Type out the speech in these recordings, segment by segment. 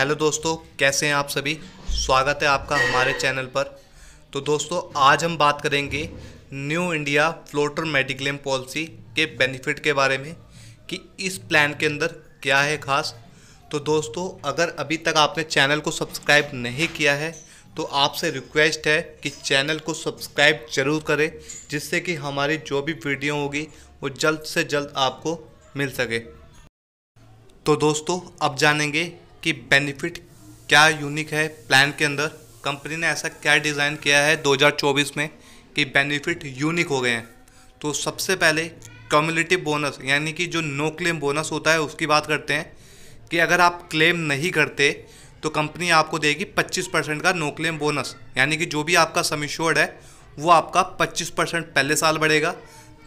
Hello दोस्तों, कैसे हैं आप सभी। स्वागत है आपका हमारे चैनल पर। तो दोस्तों, आज हम बात करेंगे new India floater mediclaim policy के बेनिफिट के बारे में कि इस प्लान के अंदर क्या है ख़ास। तो दोस्तों, अगर अभी तक आपने चैनल को सब्सक्राइब नहीं किया है तो आपसे रिक्वेस्ट है कि चैनल को सब्सक्राइब ज़रूर करें, जिससे कि हमारी जो भी वीडियो होगी वो जल्द से जल्द आपको मिल सके। तो दोस्तों, अब जानेंगे कि बेनिफिट क्या यूनिक है प्लान के अंदर। कंपनी ने ऐसा क्या डिज़ाइन किया है 2024 में कि बेनिफिट यूनिक हो गए हैं। तो सबसे पहले कम्युलेटिव बोनस यानी कि जो नो क्लेम बोनस होता है उसकी बात करते हैं कि अगर आप क्लेम नहीं करते तो कंपनी आपको देगी 25% का नो क्लेम बोनस, यानी कि जो भी आपका सम एश्योर्ड है वो आपका 25% पहले साल बढ़ेगा,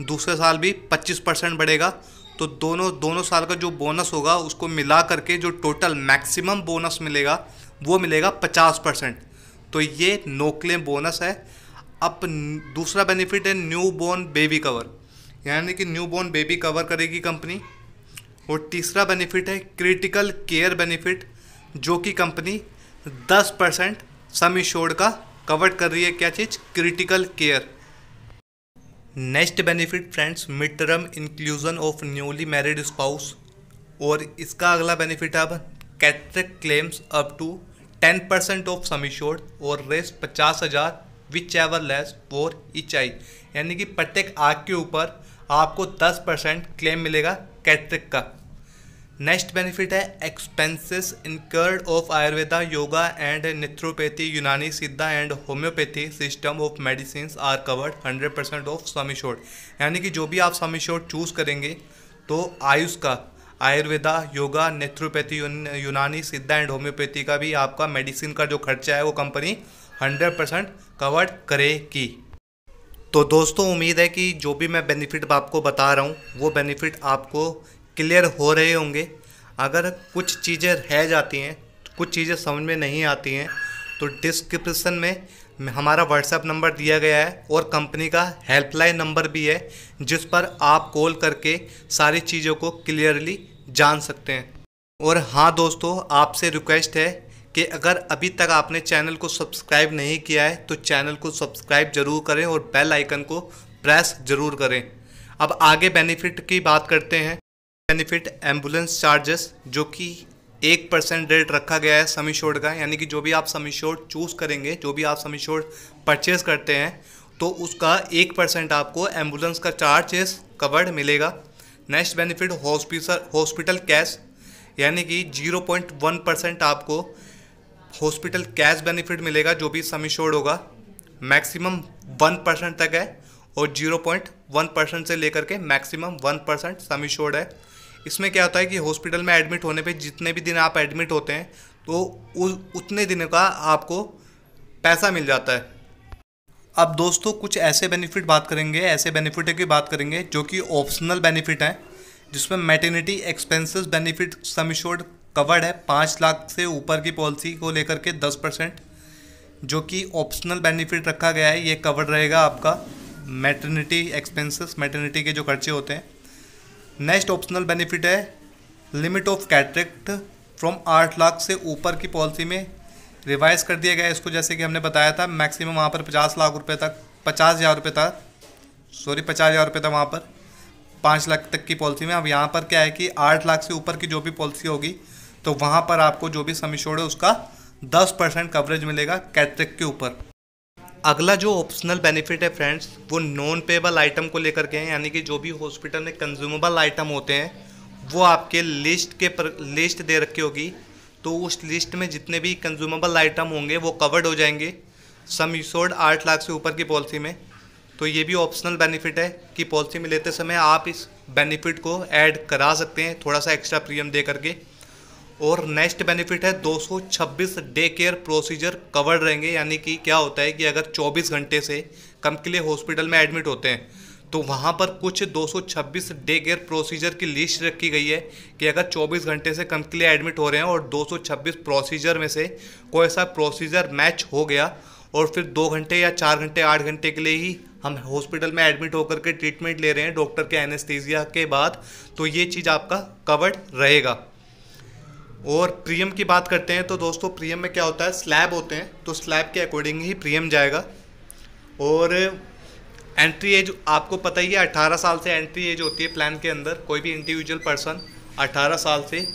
दूसरे साल भी 25% बढ़ेगा। तो दोनों साल का जो बोनस होगा उसको मिला करके जो टोटल मैक्सिमम बोनस मिलेगा वो मिलेगा 50%। तो ये नो क्लेम बोनस है। अब दूसरा बेनिफिट है न्यू बॉर्न बेबी कवर, यानी कि न्यू बॉर्न बेबी कवर करेगी कंपनी। और तीसरा बेनिफिट है क्रिटिकल केयर बेनिफिट, जो कि कंपनी 10% सम एश्योर्ड का कवर कर रही है। क्या चीज़? Critical care. Next benefit friends, mid term inclusion of newly married spouse. और इसका अगला बेनिफिट है अब cataract claims up to 10% of sum assured और rest 50,000 whichever less for each eye, यानी कि प्रत्येक आँख के ऊपर आपको 10% क्लेम मिलेगा कैटरेक्ट का। नेक्स्ट बेनिफिट है expenses incurred of Ayurveda, yoga and naturopathy, Unani Siddha and homeopathy system of medicine are covered 100% of sum assured, यानी कि जो भी आप सम एश्योर्ड चूज़ करेंगे तो आयुष का, Ayurveda, yoga, naturopathy, Unani Siddha and homeopathy का भी आपका मेडिसिन का जो खर्चा है वो कंपनी 100% कवर्ड करेगी। तो दोस्तों, उम्मीद है कि जो भी मैं बेनिफिट आपको बता रहा हूँ वो बेनिफिट आपको क्लियर हो रहे होंगे। अगर कुछ चीज़ें रह जाती हैं, कुछ चीज़ें समझ में नहीं आती हैं, तो डिस्क्रिप्शन में हमारा व्हाट्सएप नंबर दिया गया है और कंपनी का हेल्पलाइन नंबर भी है, जिस पर आप कॉल करके सारी चीज़ों को क्लियरली जान सकते हैं। और हाँ दोस्तों, आपसे रिक्वेस्ट है कि अगर अभी तक आपने चैनल को सब्सक्राइब नहीं किया है तो चैनल को सब्सक्राइब ज़रूर करें और बेल आइकन को प्रेस ज़रूर करें। अब आगे बेनिफिट की बात करते हैं। बेनिफिट एम्बुलेंस चार्जेस, जो कि 1% रेट रखा गया है सम एश्योर्ड का, यानी कि जो भी आप सम एश्योर्ड चूज़ करेंगे, जो भी आप सम एश्योर्ड परचेज करते हैं तो उसका 1% आपको एम्बुलेंस का चार्जेस कवर्ड मिलेगा। नेक्स्ट बेनिफिट हॉस्पिटल कैश, यानी कि 0.1% आपको हॉस्पिटल कैश बेनिफिट मिलेगा जो भी सम एश्योर्ड होगा। मैक्सिमम 1% तक है और 0.1% से लेकर के मैक्सिमम 1% सम एश्योर्ड है। इसमें क्या होता है कि हॉस्पिटल में एडमिट होने पे जितने भी दिन आप एडमिट होते हैं तो उतने दिनों का आपको पैसा मिल जाता है। अब दोस्तों, कुछ ऐसे बेनिफिट बात करेंगे, ऐसे बेनिफिट की बात करेंगे जो कि ऑप्शनल बेनिफिट हैं, जिसमें maternity expenses benefit sum assured covered है 5 लाख से ऊपर की पॉलिसी को लेकर के 10%, जो कि ऑप्शनल बेनिफिट रखा गया है। ये कवर्ड रहेगा आपका मैटरनिटी एक्सपेंसेस, मैटरनिटी के जो खर्चे होते हैं। नेक्स्ट ऑप्शनल बेनिफिट है limit of cataract from 8 lakh से ऊपर की पॉलिसी में रिवाइज कर दिया गया है इसको, जैसे कि हमने बताया था मैक्सिमम वहाँ पर 50 लाख रुपये तक, 50,000 रुपये तक, 50,000 रुपये तक वहाँ पर 5 लाख तक की पॉलिसी में। अब यहाँ पर क्या है कि 8 लाख से ऊपर की जो भी पॉलिसी होगी तो वहाँ पर आपको जो भी सम एश्योर्ड है उसका 10% कवरेज मिलेगा कैटरेक्ट के ऊपर। अगला जो ऑप्शनल बेनिफिट है फ्रेंड्स, वो नॉन पेबल आइटम को लेकर के हैं, यानी कि जो भी हॉस्पिटल में कंज्यूमेबल आइटम होते हैं वो आपके लिस्ट दे रखी होगी, तो उस लिस्ट में जितने भी कंज्यूमेबल आइटम होंगे वो कवर्ड हो जाएंगे सम एश्योर्ड 8 लाख से ऊपर की पॉलिसी में। तो ये भी ऑप्शनल बेनिफिट है कि पॉलिसी में लेते समय आप इस बेनिफिट को ऐड करा सकते हैं थोड़ा सा एक्स्ट्रा प्रीमियम दे करके। और नेक्स्ट बेनिफिट है 226 डे केयर प्रोसीजर कवर्ड रहेंगे, यानी कि क्या होता है कि अगर 24 घंटे से कम के लिए हॉस्पिटल में एडमिट होते हैं तो वहाँ पर कुछ 226 डे केयर प्रोसीजर की लिस्ट रखी गई है कि अगर 24 घंटे से कम के लिए एडमिट हो रहे हैं और 226 प्रोसीजर में से कोई ऐसा प्रोसीजर मैच हो गया और फिर 2 घंटे या 4 घंटे 8 घंटे के लिए ही हम हॉस्पिटल में एडमिट होकर के ट्रीटमेंट ले रहे हैं डॉक्टर के एनेस्थीसिया के बाद, तो ये चीज़ आपका कवर्ड रहेगा। और प्रीमियम की बात करते हैं तो दोस्तों प्रीमियम में क्या होता है, स्लैब होते हैं तो स्लैब के अकॉर्डिंग ही प्रीमियम जाएगा। और एंट्री एज आपको पता ही है, 18 साल से एंट्री एज होती है प्लान के अंदर। कोई भी इंडिविजुअल पर्सन 18 साल से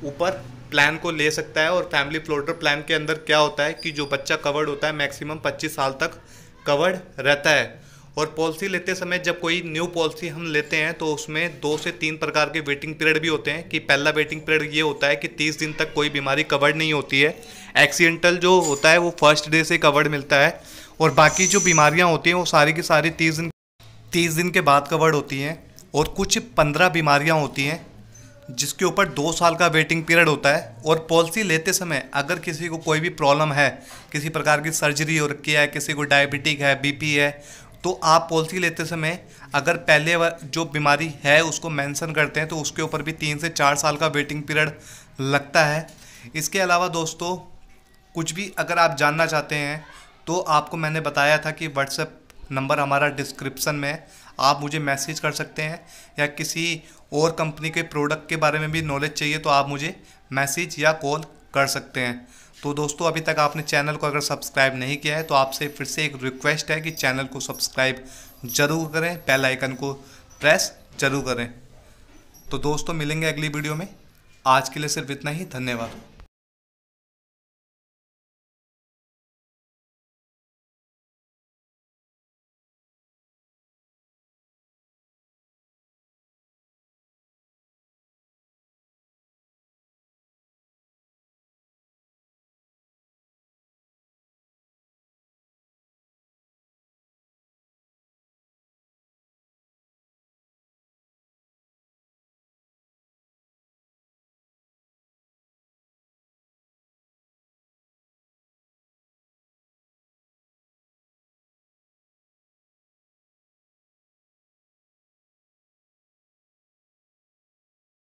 ऊपर प्लान को ले सकता है। और फैमिली फ्लोटर प्लान के अंदर क्या होता है कि जो बच्चा कवर्ड होता है मैक्सिमम 25 साल तक कवर्ड रहता है। और पॉलिसी लेते समय जब कोई न्यू पॉलिसी हम लेते हैं तो उसमें 2 से 3 प्रकार के वेटिंग पीरियड भी होते हैं। कि पहला वेटिंग पीरियड ये होता है कि 30 दिन तक कोई बीमारी कवर्ड नहीं होती है। एक्सीडेंटल जो होता है वो फर्स्ट डे से कवर्ड मिलता है। और बाकी जो बीमारियां होती हैं वो सारी की सारी 30 दिन के बाद कवर्ड होती हैं। और कुछ 15 बीमारियां होती हैं जिसके ऊपर 2 साल का वेटिंग पीरियड होता है। और पॉलिसी लेते समय अगर किसी को कोई भी प्रॉब्लम है, किसी प्रकार की सर्जरी हो रखी है, किसी को डायबिटिक है, बीपी है, तो आप पॉलिसी लेते समय अगर पहले जो बीमारी है उसको मेंशन करते हैं तो उसके ऊपर भी 3 से 4 साल का वेटिंग पीरियड लगता है। इसके अलावा दोस्तों कुछ भी अगर आप जानना चाहते हैं तो आपको मैंने बताया था कि व्हाट्सएप नंबर हमारा डिस्क्रिप्शन में है, आप मुझे मैसेज कर सकते हैं। या किसी और कंपनी के प्रोडक्ट के बारे में भी नॉलेज चाहिए तो आप मुझे मैसेज या कॉल कर सकते हैं। तो दोस्तों अभी तक आपने चैनल को अगर सब्सक्राइब नहीं किया है तो आपसे फिर से एक रिक्वेस्ट है कि चैनल को सब्सक्राइब ज़रूर करें, बेल आइकन को प्रेस ज़रूर करें। तो दोस्तों मिलेंगे अगली वीडियो में, आज के लिए सिर्फ इतना ही, धन्यवाद।